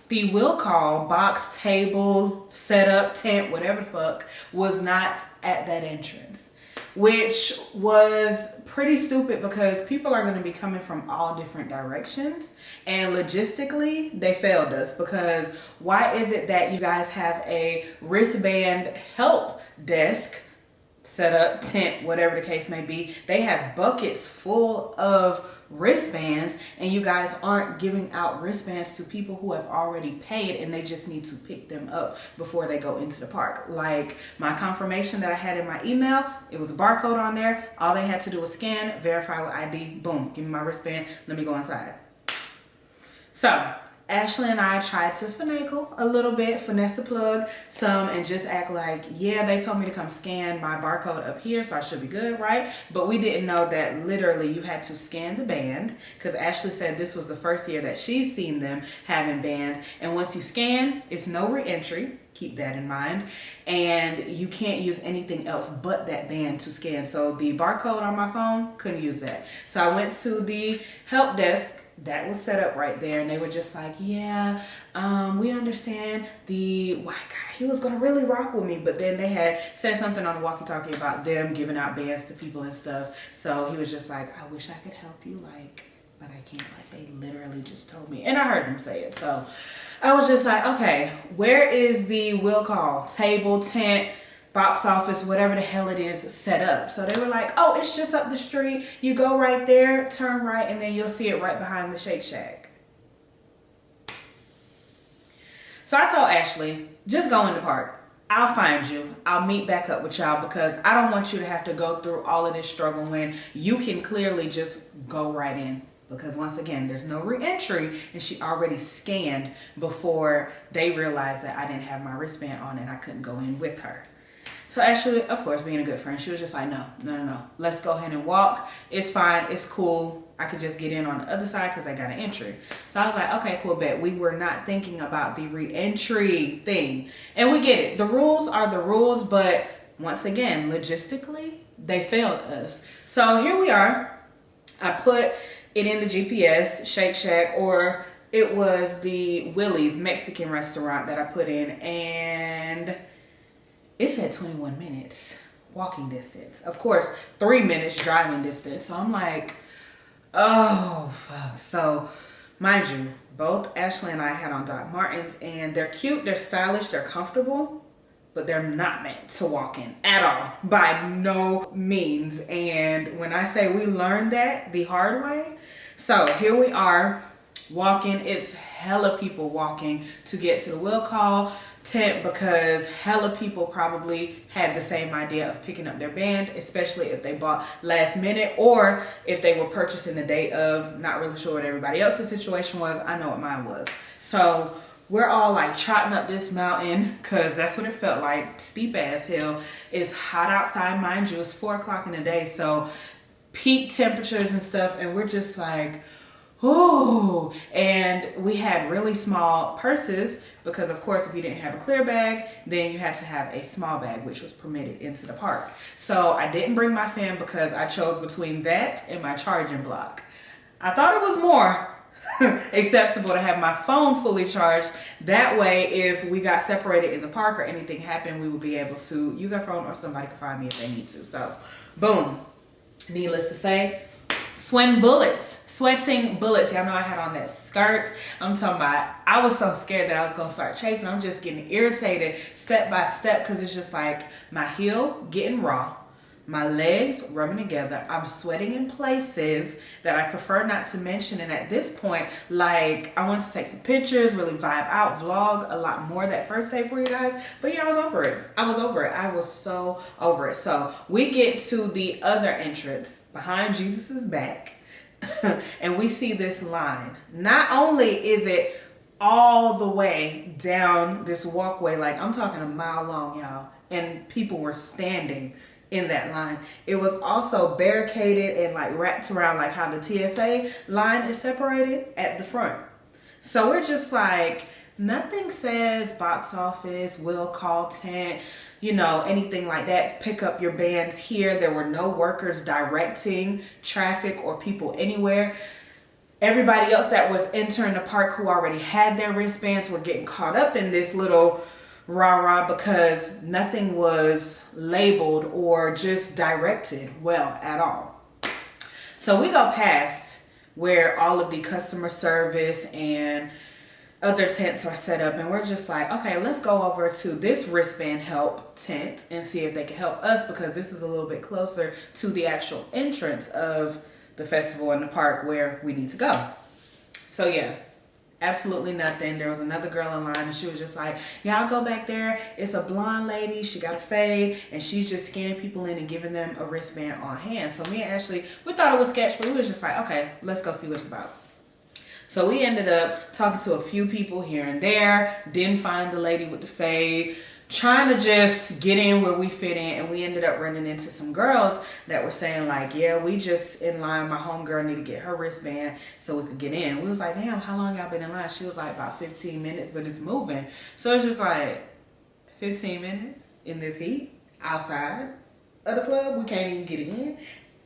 the will call, box, table, setup, tent, whatever the fuck, was not at that entrance, which was pretty stupid because people are going to be coming from all different directions, and logistically they failed us because why is it that you guys have a wristband help desk set up, tent, whatever the case may be? They have buckets full of wristbands, and you guys aren't giving out wristbands to people who have already paid and they just need to pick them up before they go into the park. Like my confirmation that I had in my email, it was a barcode on there. All they had to do was scan, verify with ID, boom, give me my wristband, let me go inside. So Ashley and I tried to finagle a little bit, finesse the plug some, and just act like, yeah, they told me to come scan my barcode up here, so I should be good, right? But we didn't know that literally you had to scan the band, because Ashley said this was the first year that she's seen them having bands, and once you scan, it's no re-entry. Keep that in mind. And you can't use anything else but that band to scan. So the barcode on my phone, couldn't use that. So I went to the help desk that was set up right there, and they were just like, yeah, we understand the white guy, he was gonna really rock with me, but then they had said something on the walkie-talkie about them giving out bands to people and stuff. So he was just like, I wish I could help you, like, but I can't. Like, they literally just told me, and I heard them say it. So I was just like, okay, where is the will call, table, tent, box office, whatever the hell it is, set up? So they were like, oh, it's just up the street. You go right there, turn right, and then you'll see it right behind the Shake Shack. So I told Ashley, just go in the park. I'll find you. I'll meet back up with y'all because I don't want you to have to go through all of this struggle when you can clearly just go right in. Because once again, there's no re-entry, and she already scanned before they realized that I didn't have my wristband on and I couldn't go in with her. So Ashley, of course, being a good friend, she was just like, no. Let's go ahead and walk. It's fine. It's cool. I could just get in on the other side because I got an entry. So I was like, okay, cool, bet. We were not thinking about the re-entry thing. And we get it. The rules are the rules, but once again, logistically, they failed us. So here we are. I put it in the GPS, Shake Shack, or it was the Willie's Mexican restaurant that I put in, and it said 21 minutes walking distance. Of course, 3 minutes driving distance. So I'm like, oh, fuck. So mind you, both Ashley and I had on Doc Martens, and they're cute, they're stylish, they're comfortable, but they're not meant to walk in at all, by no means. And when I say we learned that the hard way, so here we are walking. It's hella people walking to get to the will call tent because hella people probably had the same idea of picking up their band, especially if they bought last minute or if they were purchasing the day of. Not really sure what everybody else's situation was. I know what mine was. So we're all like trotting up this mountain because that's what it felt like. Steep as hell. It's hot outside, mind you. It's 4 o'clock in the day, so peak temperatures and stuff, and we're just like, ooh. And we had really small purses because, of course, if you didn't have a clear bag, then you had to have a small bag, which was permitted into the park. So I didn't bring my fan because I chose between that and my charging block. I thought it was more acceptable to have my phone fully charged. That way, if we got separated in the park or anything happened, we would be able to use our phone or somebody could find me if they need to. So, boom. Needless to say, sweating bullets. Y'all know I had on that skirt. I'm talking about, I was so scared that I was going to start chafing. I'm just getting irritated step by step because it's just like my heel getting raw, my legs rubbing together. I'm sweating in places that I prefer not to mention. And at this point, like, I wanted to take some pictures, really vibe out, vlog a lot more that first day for you guys. But yeah, I was over it. I was so over it. So we get to the other entrance behind Jesus's back and we see this line. Not only is it all the way down this walkway, like I'm talking a mile long, y'all, and people were standing in that line. It was also barricaded and like wrapped around like how the TSA line is separated at the front. So we're just like, nothing says box office, will call tent, you know, anything like that. Pick up your bands here. There were no workers directing traffic or people anywhere. Everybody else that was entering the park who already had their wristbands were getting caught up in this little rah-rah because nothing was labeled or just directed well at all. So we go past where all of the customer service and other tents are set up, and we're just like, okay, let's go over to this wristband help tent and see if they can help us, because this is a little bit closer to the actual entrance of the festival in the park where we need to go. So yeah, absolutely nothing. There was another girl in line and she was just like, yeah, I'll go back there. It's a blonde lady. She got a fade and she's just scanning people in and giving them a wristband on hand. So me and Ashley, we thought it was sketch, but we was just like, okay, let's go see what it's about. So we ended up talking to a few people here and there, didn't find the lady with the fade, trying to just get in where we fit in, and we ended up running into some girls that were saying like, yeah, we just in line, my homegirl need to get her wristband so we could get in. We was like, damn, how long y'all been in line? She was like, about 15 minutes, but it's moving. So it's just like, 15 minutes in this heat outside of the club, we can't even get in,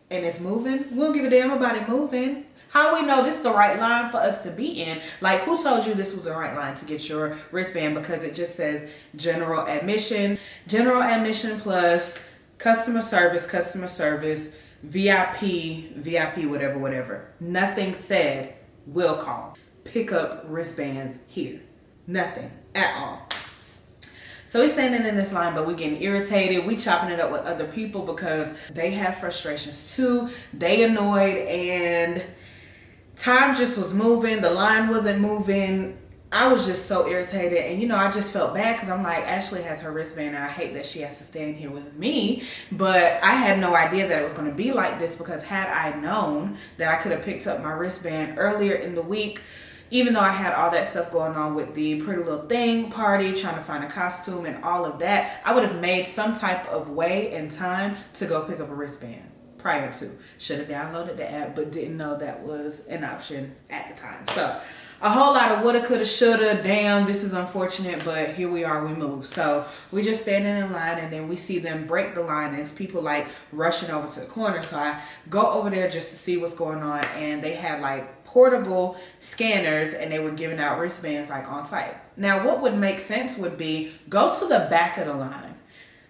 and it's moving. We don't give a damn about it moving. How we know this is the right line for us to be in? Like, who told you this was the right line to get your wristband? Because it just says general admission plus customer service, VIP, whatever. Nothing said will call. Pick up wristbands here. Nothing at all. So we standing in this line, but we getting irritated. We chopping it up with other people because they have frustrations too. They annoyed, and time just was moving. The line wasn't moving. I was just so irritated, and you know, I just felt bad because I'm like, Ashley has her wristband and I hate that she has to stand here with me, but I had no idea that it was going to be like this, because had I known that I could have picked up my wristband earlier in the week, even though I had all that stuff going on with the Pretty Little Thing party, trying to find a costume and all of that, I would have made some type of way and time to go pick up a wristband prior to. Should have downloaded the app, but didn't know that was an option at the time. So a whole lot of woulda, coulda, shoulda, damn, this is unfortunate, but here we are, we moved. So we just standing in line, and then we see them break the line, and it's people like rushing over to the corner. So I go over there just to see what's going on, and they had like portable scanners, and they were giving out wristbands like on site. Now what would make sense would be go to the back of the line,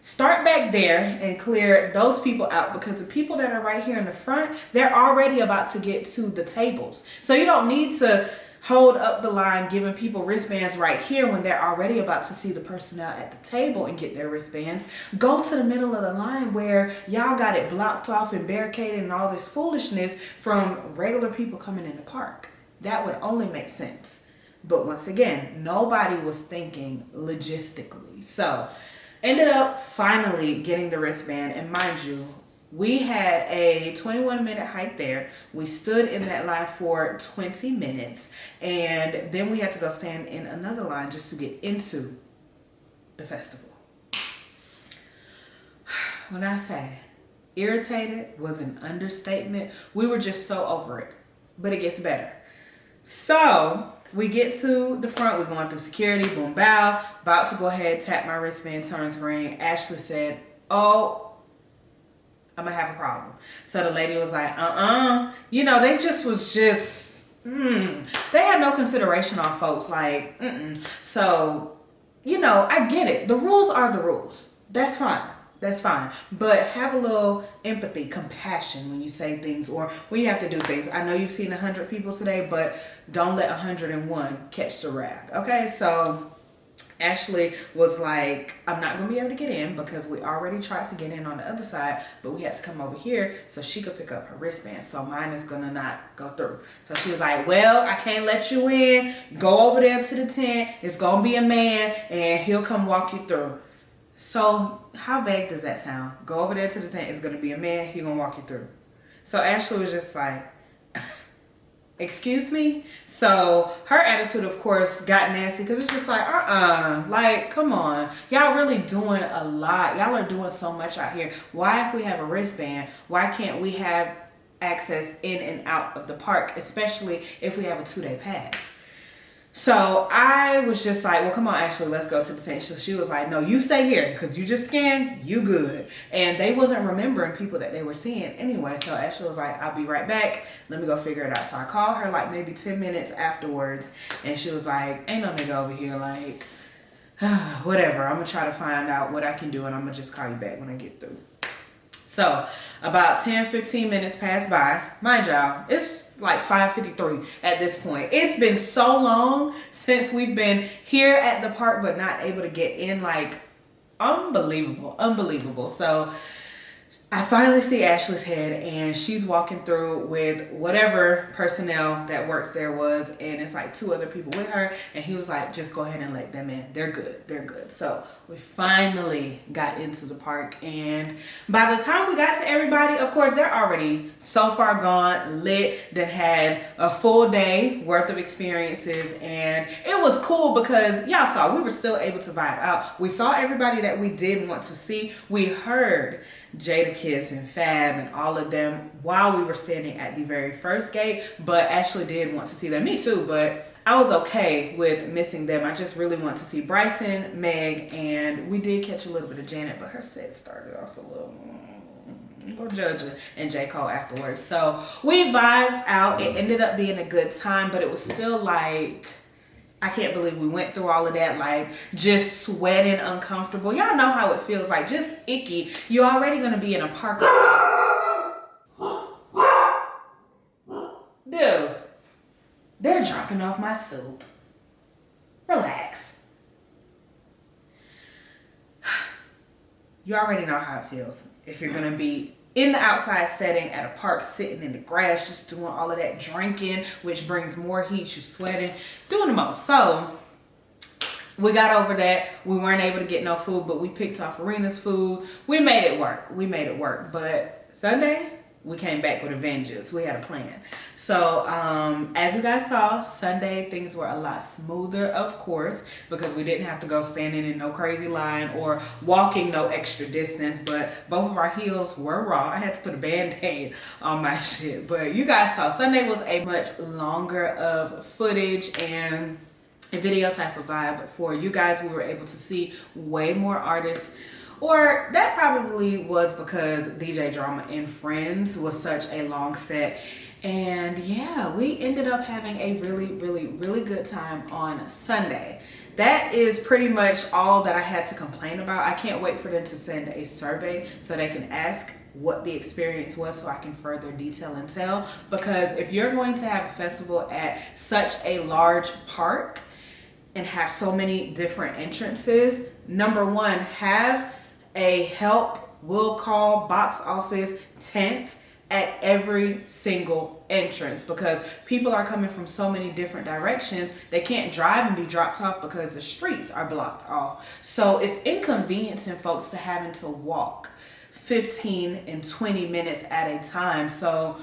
start back there and clear those people out, because the people that are right here in the front, they're already about to get to the tables. So you don't need to hold up the line giving people wristbands right here when they're already about to see the personnel at the table and get their wristbands. Go to the middle of the line where y'all got it blocked off and barricaded and all this foolishness from regular people coming in the park. That would only make sense. But once again, nobody was thinking logistically. So ended up finally getting the wristband, and mind you, we had a 21-minute hike there. We stood in that line for 20 minutes, and then we had to go stand in another line just to get into the festival. When I say irritated was an understatement, we were just so over it, but it gets better. So we get to the front, we're going through security, boom, bow, about to go ahead, tap my wristband, turns green. Ashley said, oh, I'm gonna have a problem. So the lady was like, you know, they just was just, they had no consideration on folks, like, So, you know, I get it. The rules are the rules. That's fine. That's fine. But have a little empathy, compassion when you say things or when you have to do things. I know you've seen 100 people today, but don't let 101 catch the wrath. Okay, so Ashley was like, I'm not going to be able to get in because we already tried to get in on the other side, but we had to come over here so she could pick up her wristband. So mine is going to not go through. So she was like, well, I can't let you in. Go over there to the tent. It's going to be a man and he'll come walk you through. So how vague does that sound? Go over there to the tent. It's going to be a man. He's going to walk you through. So Ashley was just like, excuse me? So her attitude, of course, got nasty because it's just like, like, come on. Y'all really doing a lot. Y'all are doing so much out here. Why, if we have a wristband, why can't we have access in and out of the park, especially if we have a 2-day pass? So I was just like, well, come on, Ashley, let's go to the tent. So she was like, no, you stay here because you just scanned, you good. And they wasn't remembering people that they were seeing anyway. So Ashley was like, I'll be right back. Let me go figure it out. So I called her like maybe 10 minutes afterwards. And she was like, ain't no nigga over here. Like, whatever. I'm going to try to find out what I can do. And I'm going to just call you back when I get through. So about 10-15 minutes passed by. Mind y'all, it's like 5:53 at this point. It's been so long since we've been here at the park but not able to get in. Like, unbelievable. So I finally see Ashley's head, and she's walking through with whatever personnel that works there was, and it's like 2 other people with her, and he was like, just go ahead and let them in. They're good. So we finally got into the park, and by the time we got to everybody, of course, they're already so far gone, lit, that had a full day worth of experiences, and it was cool because y'all saw we were still able to vibe out. We saw everybody that we did want to see. We heard Jadakiss and Fab and all of them while we were standing at the very first gate, but Ashley did want to see them. Me too, but I was okay with missing them. I just really want to see Bryson, Meg, and we did catch a little bit of Janet, but her set started off a little go judge her, and J. Cole afterwards. So we vibed out. It ended up being a good time, but it was still like, I can't believe we went through all of that, like just sweating, uncomfortable. Y'all know how it feels, like just icky. You're already gonna be in a park. Dudes, they're dropping off my soup. Relax. You already know how it feels if you're gonna be in the outside setting at a park, sitting in the grass, just doing all of that drinking, which brings more heat, you sweating, doing the most. So we got over that. We weren't able to get no food, but we picked off Arena's food. We made it work. But Sunday, we came back with a vengeance. We had a plan. So as you guys saw, Sunday things were a lot smoother, of course, because we didn't have to go standing in no crazy line or walking no extra distance, but both of our heels were raw. I had to put a band-aid on my shit. But you guys saw Sunday was a much longer of footage and a video type of vibe for you guys. We were able to see way more artists. Or that probably was because DJ Drama and Friends was such a long set. And yeah, we ended up having a really good time on Sunday. That is pretty much all that I had to complain about. I can't wait for them to send a survey so they can ask what the experience was so I can further detail and tell. Because if you're going to have a festival at such a large park and have so many different entrances, number one, have a help will call box office tent at every single entrance, because people are coming from so many different directions. They can't drive and be dropped off because the streets are blocked off. So it's inconveniencing folks to having to walk 15 and 20 minutes at a time. So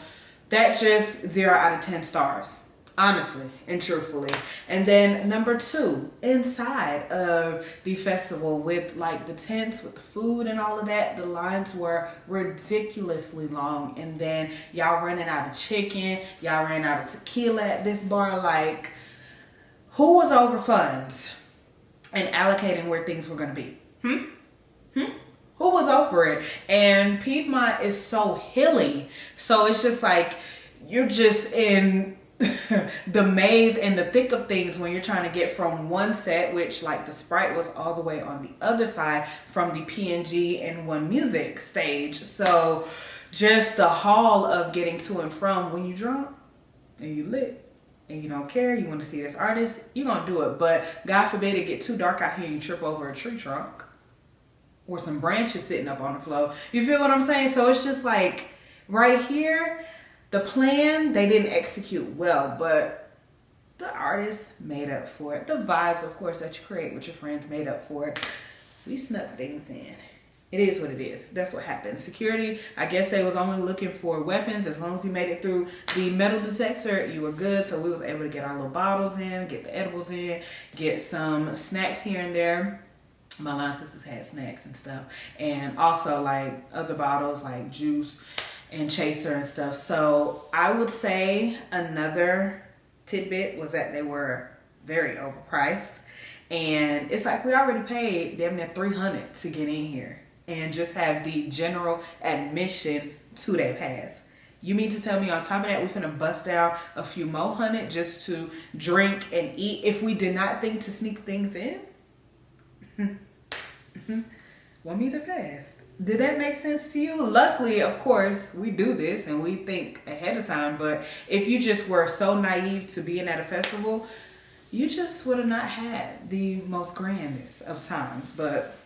that just 0 out of 10 stars. Honestly and truthfully. And then number two, inside of the festival with like the tents, with the food and all of that, the lines were ridiculously long. And then y'all running out of chicken, y'all ran out of tequila at this bar. Like, who was over funds and allocating where things were gonna be? Who was over it? And Piedmont is so hilly. So it's just like, you're just in the maze and the thick of things when you're trying to get from one set, which like the Sprite was all the way on the other side from the PNG and One Music stage. So just the haul of getting to and from, when you drunk and you lit and you don't care, you want to see this artist, you're gonna do it. But God forbid it get too dark out here and you trip over a tree trunk or some branches sitting up on the floor. You feel what I'm saying? So it's just like right here, the plan, they didn't execute well, but the artists made up for it. The vibes, of course, that you create with your friends made up for it. We snuck things in. it is what it is. That's what happened. Security, I guess they was only looking for weapons. As long as you made it through the metal detector, you were good. So we was able to get our little bottles in, get the edibles in, get some snacks here and there. My line sisters had snacks and stuff. And also like other bottles like juice and chaser and stuff. So I would say another tidbit was that they were very overpriced. And it's like we already paid damn near $300 to get in here and just have the general admission 2-day pass. You mean to tell me on top of that we finna bust down a few more $100 just to drink and eat if we did not think to sneak things in? One meter fast. Did that make sense to you? Luckily, of course, we do this and we think ahead of time, but if you just were so naive to being at a festival, you just would have not had the most grandest of times. But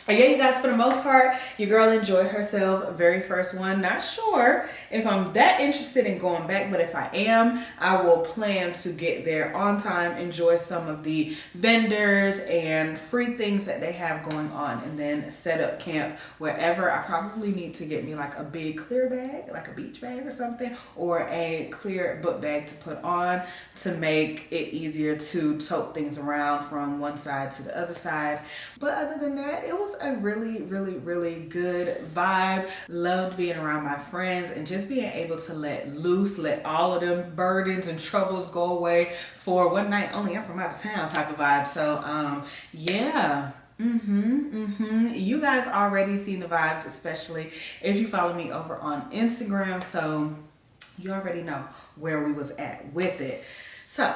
yeah, you guys, for the most part, your girl enjoyed herself. Very first one. Not sure if I'm that interested in going back, but if I am, I will plan to get there on time, enjoy some of the vendors and free things that they have going on, and then set up camp wherever. I probably need to get me like a big clear bag, like a beach bag or something, or a clear book bag to put on to make it easier to tote things around from one side to the other side. But other than that, it was a really good vibe. Loved being around my friends and just being able to let loose, let all of them burdens and troubles go away for one night only. I'm from out of town type of vibe. So yeah. You guys already seen the vibes, especially if you follow me over on Instagram, so you already know where we was at with it. So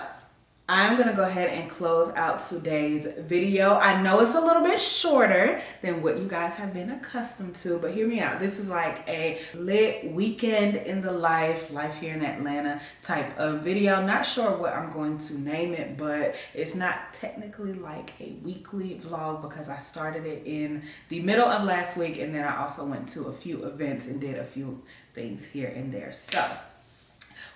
I'm gonna go ahead and close out today's video. I know it's a little bit shorter than what you guys have been accustomed to, but hear me out. This is like a lit weekend in the life here in Atlanta type of video. Not sure what I'm going to name it, but it's not technically like a weekly vlog because I started it in the middle of last week, and then I also went to a few events and did a few things here and there. So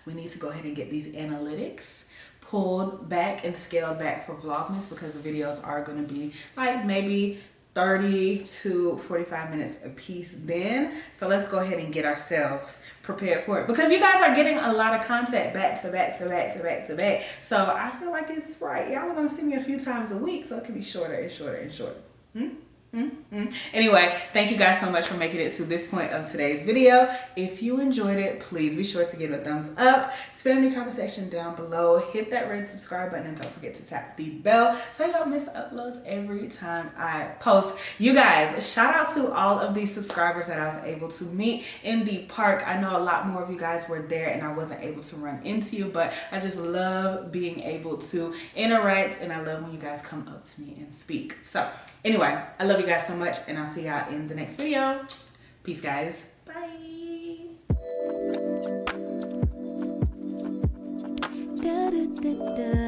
we need to go ahead and get these analytics pulled back and scaled back for Vlogmas because the videos are going to be like maybe 30 to 45 minutes a piece then. So let's go ahead and get ourselves prepared for it because you guys are getting a lot of content back to back to back to back to back. So I feel like it's right. Y'all are going to see me a few times a week, so it can be shorter and shorter and shorter. Anyway, thank you guys so much for making it to this point of today's video. If you enjoyed it, please be sure to give it a thumbs up, spam the comment section down below, hit that red subscribe button, and don't forget to tap the bell so you don't miss uploads every time I post. You guys, shout out to all of these subscribers that I was able to meet in the park. I know a lot more of you guys were there and I wasn't able to run into you, but I just love being able to interact, and I love when you guys come up to me and speak. So anyway, I love you guys so much, and I'll see y'all in the next video. Peace, guys. Bye. Da, da, da, da.